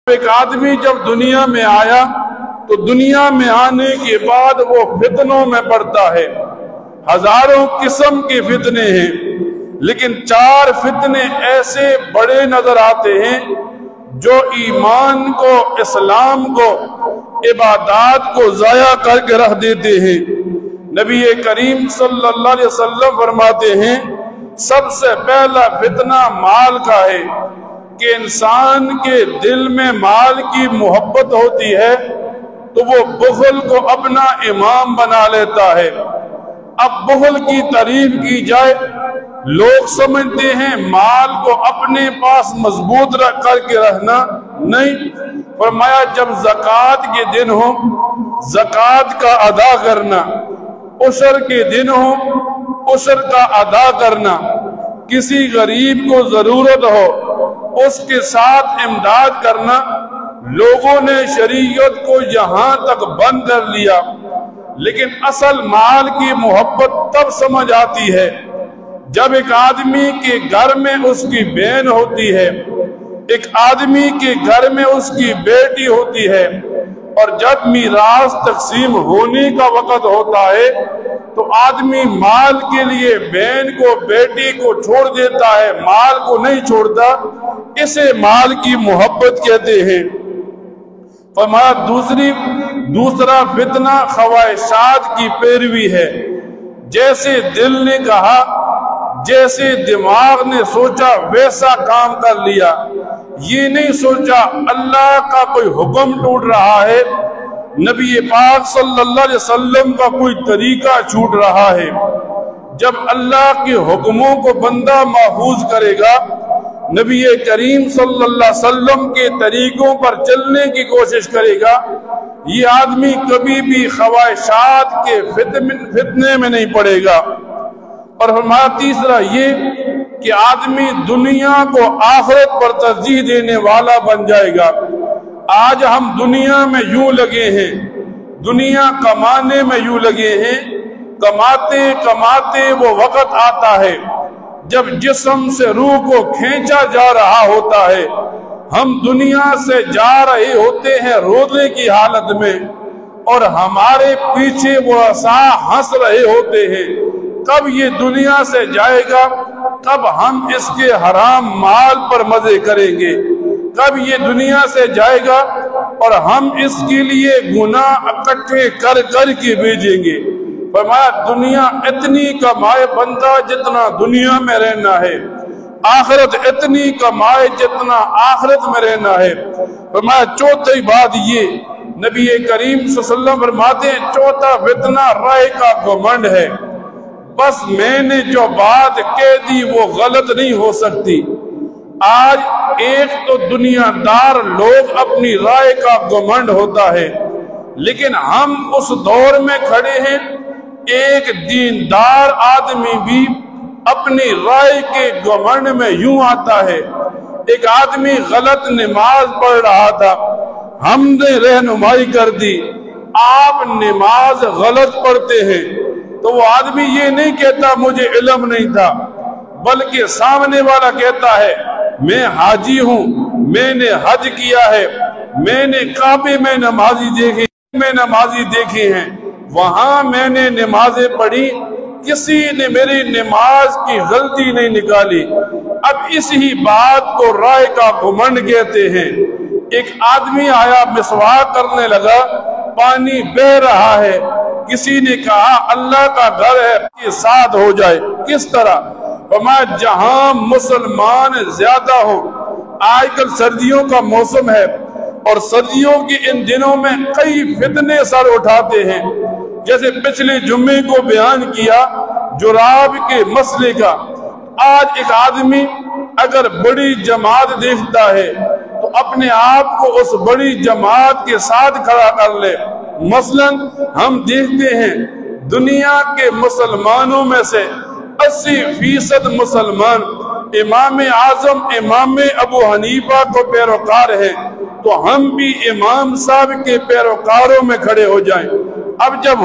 ایک آدمی جب دنیا میں آیا تو دنیا میں آنے کے بعد وہ فتنوں میں پڑتا ہے. ہزاروں قسم کے فتنے ہیں، لیکن 4 فتنے ایسے بڑے نظر آتے ہیں جو ایمان کو، اسلام کو، عبادات کو ضائع کر کے رکھ دیتے ہیں. نبی کریم صلی اللہ علیہ وسلم فرماتے ہیں سب سے پہلا فتنہ مال کا ہے کہ انسان کے دل میں مال کی محبت ہوتی ہے تو وہ بخل کو اپنا امام بنا لیتا ہے. اب بخل کی تعریف کی جائے، لوگ سمجھتے ہیں مال کو اپنے پاس مضبوط رکھ کر کے رہنا. نہیں، فرمایا جب زکوٰۃ کے دن ہو زکوٰۃ کا ادا کرنا، عشر کے دن ہو عشر کا ادا کرنا، کسی غریب کو ضرورت ہو اس کے ساتھ امداد کرنا. لوگوں نے شریعت کو یہاں تک بند کر لیا، لیکن اصل مال کی محبت تب سمجھ آتی ہے جب ایک آدمی کے گھر میں اس کی بہن ہوتی ہے، ایک آدمی کے گھر میں اس کی بیٹی ہوتی ہے، اور جب میراث تقسیم ہونے کا وقت ہوتا ہے تو آدمی مال کے لیے بہن کو، بیٹی کو چھوڑ دیتا ہے، مال کو نہیں چھوڑتا. اسے مال کی محبت کہتے ہیں. فرمایا دوسرا فتنہ خواہشات کی پیروی ہے. جیسے دل نے کہا، جیسے دماغ نے سوچا ویسا کام کر لیا. یہ نہیں سوچا اللہ کا کوئی حکم ٹوٹ رہا ہے، نبی پاک صلی اللہ علیہ وسلم کا کوئی طریقہ چھوٹ رہا ہے. جب اللہ کے حکموں کو بندہ محفوظ کرے گا، نبی کریم صلی اللہ علیہ وسلم کے طریقوں پر چلنے کی کوشش کرے گا، یہ آدمی کبھی بھی خواہشات کے فتنے میں نہیں پڑے گا. اور ہمارا تیسرا یہ کہ آدمی دنیا کو آخرت پر ترجیح دینے والا بن جائے گا. آج ہم دنیا میں یوں لگے ہیں، دنیا کمانے میں یوں لگے ہیں، کماتے کماتے وہ وقت آتا ہے جب جسم سے روح کو کھینچا جا رہا ہوتا ہے. ہم دنیا سے جا رہے ہوتے ہیں رونے کی حالت میں، اور ہمارے پیچھے وہ عصا ہنس رہے ہوتے ہیں. کب یہ دنیا سے جائے گا؟ کب ہم اس کے حرام مال پر مزے کریں گے؟ کب یہ دنیا سے جائے گا اور ہم اس کے لیے گناہ اکٹھے کر کر کے بھیجیں گے؟ فرمایا دنیا اتنی کمائے بندہ جتنا دنیا میں رہنا ہے، آخرت اتنی کمائے جتنا آخرت میں رہنا ہے. فرمایا چوتھی بات یہ، نبی کریم صلی اللہ علیہ وسلم فرماتے ہیں چوتھا فتنہ رائے کا گھمنڈ ہے. بس میں نے جو بات کہہ دی وہ غلط نہیں ہو سکتی. آج ایک تو دنیا دار لوگ اپنی رائے کا گھمنڈ ہوتا ہے، لیکن ہم اس دور میں کھڑے ہیں ایک دیندار آدمی بھی اپنی رائے کے گھمنڈ میں یوں آتا ہے. ایک آدمی غلط نماز پڑھ رہا تھا، ہم نے رہنمائی کر دی، آپ نماز غلط پڑھتے ہیں، تو وہ آدمی یہ نہیں کہتا مجھے علم نہیں تھا، بلکہ سامنے والا کہتا ہے میں حاجی ہوں، میں نے حج کیا ہے، میں نے کعبے میں نمازی دیکھی ہیں، وہاں میں نے نمازیں پڑھی، کسی نے میری نماز کی غلطی نہیں نکالی. اب اسی بات کو رائے کا گھمنڈ کہتے ہیں. ایک آدمی آیا، مسواک کرنے لگا، پانی بہ رہا ہے. کسی نے کہا اللہ کا گھر ہے کہ ساتھ ہو جائے. کس طرح؟ فرمایا جہاں مسلمان زیادہ ہو. آج کل سردیوں کا موسم ہے اور سردیوں کے ان دنوں میں کئی فتنے سر اٹھاتے ہیں. جیسے پچھلے جمعے کو بیان کیا جراب کے مسئلے کا. آج ایک آدمی اگر بڑی جماعت دیکھتا ہے تو اپنے آپ کو اس بڑی جماعت کے ساتھ کھڑا کر لے. مثلا ہم دیکھتے ہیں دنیا کے مسلمانوں میں سے 80% مسلمان امام اعظم امام ابو حنیفہ کو پیروکار ہیں، تو ہم بھی امام صاحب کے پیروکاروں میں کھڑے ہو جائیں. اب جب